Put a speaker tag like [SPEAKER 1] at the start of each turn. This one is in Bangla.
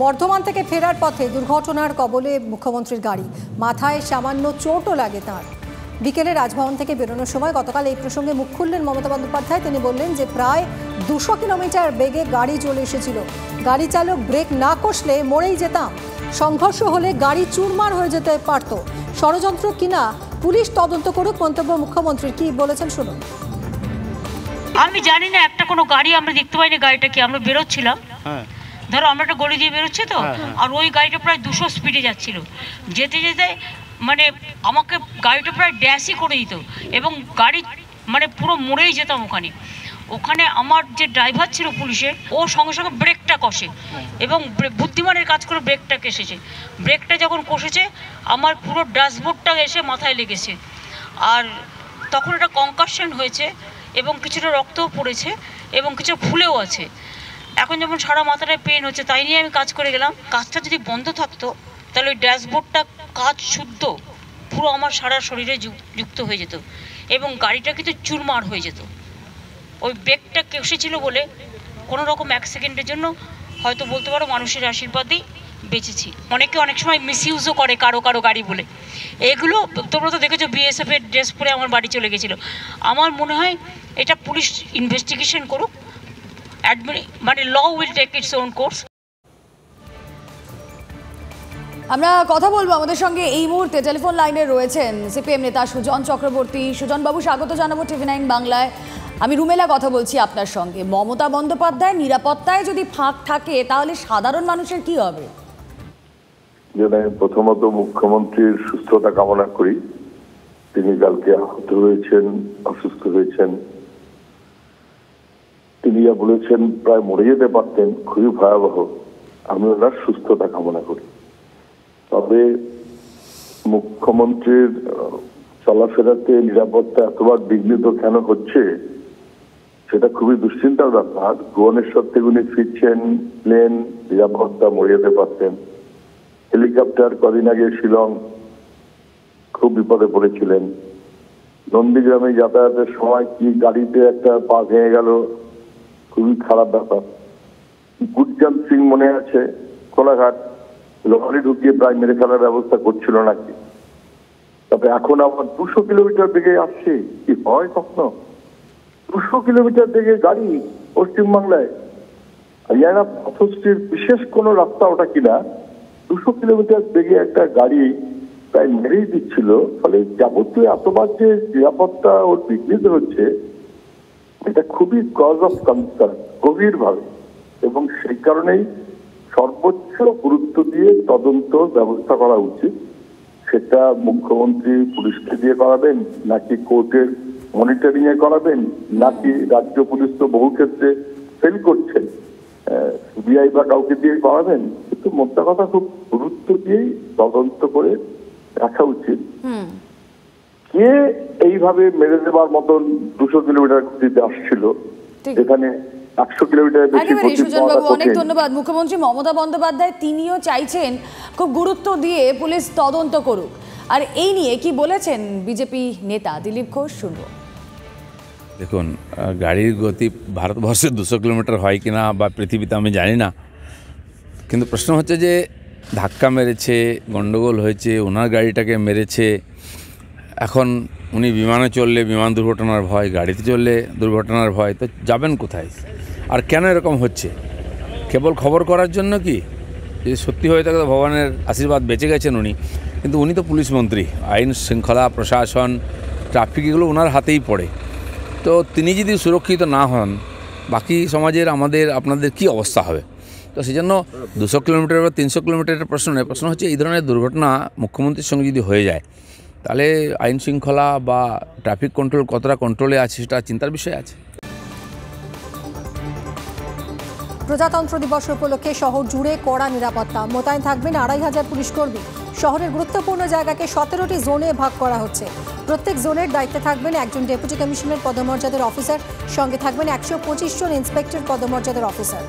[SPEAKER 1] বর্ধমান থেকে ফেরার পথে দুর্ঘটনার কবলে মুখ্যমন্ত্রীর গাড়ি, মাথায় সামান্য চোটও লাগে তাঁর। বিকেলে রাজভবন থেকে বেরোনোর সময় গতকাল এই প্রসঙ্গে মুখ খুললেন মমতা বন্দ্যোপাধ্যায়। তিনি বললেন যে প্রায় 200 কিলোমিটার বেগে গাড়ি চলে এসেছিল, গাড়ি চালক ব্রেক না কষলে মরেই যেতাম, সংঘর্ষ হলে গাড়ি চুরমার হয়ে যেতে পারত, ষড়যন্ত্র কিনা পুলিশ তদন্ত করুক। মন্তব্য মুখ্যমন্ত্রীর, কি বলেছেন শুনুন।
[SPEAKER 2] আমি জানি না, একটা কোনো গাড়ি আমরা দেখতে পাইনি, গাড়িটা কি আমরা বেরোচ্ছিলাম, ধরো আমরা একটা গলি দিয়ে বেরোচ্ছি তো, আর ওই গাড়িটা প্রায় 200 স্পিডে যাচ্ছিল, যেতে যেতে মানে আমাকে গাড়িটা প্রায় ড্যাশই করে দিত এবং গাড়ি মানে পুরো মরেই যেতাম ওখানে আমার যে ড্রাইভার ছিল পুলিশের, ও সঙ্গে সঙ্গে ব্রেকটা কষে এবং বুদ্ধিমানের কাজ করে ব্রেকটা কষেছে। ব্রেকটা যখন কষেছে আমার পুরো ড্যাশবোর্ডটা এসে মাথায় লেগেছে, আর তখন একটা কনকাশন হয়েছে এবং কিছুটা রক্তও পড়েছে এবং কিছু ফুলেও আছে। এখন যেমন সারা মাথাটায় পেন হচ্ছে, তাই নিয়ে আমি কাজ করে গেলাম। কাজটা যদি বন্ধ থাকতো তাহলে ওই ড্যাশবোর্ডটা কাজ শুদ্ধ পুরো আমার সারা শরীরে যুক্ত হয়ে যেত এবং গাড়িটা কিন্তু চুরমার হয়ে যেত। ওই ব্রেকটা কষেছিল বলে কোনো রকম 1 সেকেন্ডের জন্য হয়তো বলতে পারো মানুষের আশীর্বাদেই বেঁচেছি। অনেকে অনেক সময় মিসইউজও করে কারো গাড়ি বলে। এগুলো তোমরা তো দেখেছো, বিএসএফের ড্রেস পরে আমার বাড়ি চলে গেছিলো। আমার মনে হয় এটা পুলিশ ইনভেস্টিগেশন করুক, মানে law will take its own course.
[SPEAKER 3] আমরা কথা বলবো, আমাদের সঙ্গে এই মুহূর্তে টেলিফোন লাইনে রয়েছেন সিপিএম নেতা সুজন চক্রবর্তী। সুজন বাবু, স্বাগত জানাবো TV9 বাংলায়। আমি রুমেলা কথা বলছি আপনার সঙ্গে। মমতা বন্দ্যোপাধ্যায় নিরাপত্তায় যদি ফাঁক থাকে তাহলে সাধারণ মানুষের কি হবে?
[SPEAKER 4] প্রথমত মুখ্যমন্ত্রীর সুস্থতা কামনা করি। তিনি কালকে আহত হয়েছেন, অসুস্থ হয়েছেন। তিনি যা বলেছেন প্রায় মরে যেতে পারতেন, খুবই ভয়াবহ। আমি ওনার সুস্থতা কামনা করি। তবে মুখ্যমন্ত্রীর চলাফেরাতে নিরাপত্তা এতবার বিঘ্নিত কেন হচ্ছে সেটা খুবই দুশ্চিন্তার ব্যাপার। ভুবনেশ্বর থেকে উনি ফিরছেন, প্লেন, নিরাপত্তা, মরে যেতে পারতেন। হেলিকপ্টার, কদিন আগে শিলং খুব বিপদে পড়েছিলেন। নন্দীগ্রামে যাতায়াতের সময় কি গাড়িতে একটা পা ভেঙে গেল, খুবই খারাপ ব্যাপার। গুরজান সিং মনে আছে, কোলাঘাট লরি ঢুকিয়ে প্রায় মেরে ফেলার ব্যবস্থা করছিল নাকি। তবে এখন আবার 200 কিলোমিটার বেগে আসছে, কি হয় কখনো? 200 কিলোমিটার বেগে গাড়ি পশ্চিমবাংলায়, জানি না পথশ্রীর বিশেষ কোনো রাস্তা ওটা কিনা, 200 কিলোমিটার বেগে একটা গাড়ি প্রায় মেরেই দিচ্ছিল। ফলে যাবতীয় এতবার যে নিরাপত্তা ওর বিঘ্নিত হচ্ছে, এটা খুবই কজ অফ কনসার্ন গভীরভাবে, এবং সেই কারণেই সর্বোচ্চ গুরুত্ব দিয়ে তদন্ত ব্যবস্থা করা উচিত। সেটা মুখ্যমন্ত্রী পুলিশকে দিয়ে করাবেন, নাকি কোর্টের মনিটরিং এ করাবেন, নাকি রাজ্য পুলিশ তো বহু ক্ষেত্রে ফেল করছেন, সিবিআই বা কাউকে দিয়ে করাবেন। কিন্তু মোদ্দা কথা খুব গুরুত্ব দিয়েই তদন্ত করে রাখা উচিত। কে এইভাবে মেরে দেবার মতন 200 কিলোমিটার গতিতে আসছিল, যেখানে 100 কিলোমিটার বেশি।
[SPEAKER 3] অনেক ধন্যবাদ। মুখ্যমন্ত্রী মমতা বন্দ্যোপাধ্যায় তিনিও চাইছেন খুব গুরুত্ব দিয়ে পুলিশ তদন্ত করুক। আর এই নিয়ে কি বলেছেন বিজেপি নেতা দিলীপ ঘোষ, শুনবো।
[SPEAKER 5] দেখুন, গাড়ির গতি ভারতবর্ষে 200 কিলোমিটার হয় কিনা বা পৃথিবীতে আমি জানি না, কিন্তু প্রশ্ন হচ্ছে যে ধাক্কা মেরেছে, গন্ডগোল হয়েছে, ওনার গাড়িটাকে মেরেছে। এখন উনি বিমানে চললে বিমান দুর্ঘটনার ভয়, গাড়িতে চললে দুর্ঘটনার ভয়, তো যাবেন কোথায়? আর কেন এরকম হচ্ছে? কেবল খবর করার জন্য কি? যদি সত্যি হয়ে থাকে তো ভগবানের আশীর্বাদ, বেঁচে গেছেন উনি, কিন্তু উনি তো পুলিশ মন্ত্রী। আইন শৃঙ্খলা, প্রশাসন, ট্রাফিক এগুলো ওনার হাতেই পড়ে। তো তিনি যদি সুরক্ষিত না হন, বাকি সমাজের আমাদের আপনাদের কি অবস্থা হবে? তো সেই জন্য 200 কিলোমিটার বা 300 কিলোমিটারের প্রশ্ন নয়, প্রশ্ন হচ্ছে এই ধরনের দুর্ঘটনা মুখ্যমন্ত্রীর সঙ্গে যদি হয়ে যায় তাহলে আইন শৃঙ্খলা বা ট্রাফিক কন্ট্রোল কতটা কন্ট্রোলে আছে সেটা চিন্তার বিষয় আছে।
[SPEAKER 1] প্রজাতন্ত্র দিবস উপলক্ষে শহর জুড়ে কড়া নিরাপত্তা, মোতায়েন থাকবেন 2500 পুলিশ কর্মী। শহরের গুরুত্বপূর্ণ জায়গাকে 17টি জোনে ভাগ করা হচ্ছে। প্রত্যেক জোনের দায়িত্বে থাকবেন একজন ডেপুটি কমিশনার পদমর্যাদার অফিসার, সঙ্গে থাকবেন 125 জন ইন্সপেক্টর পদমর্যাদার অফিসার।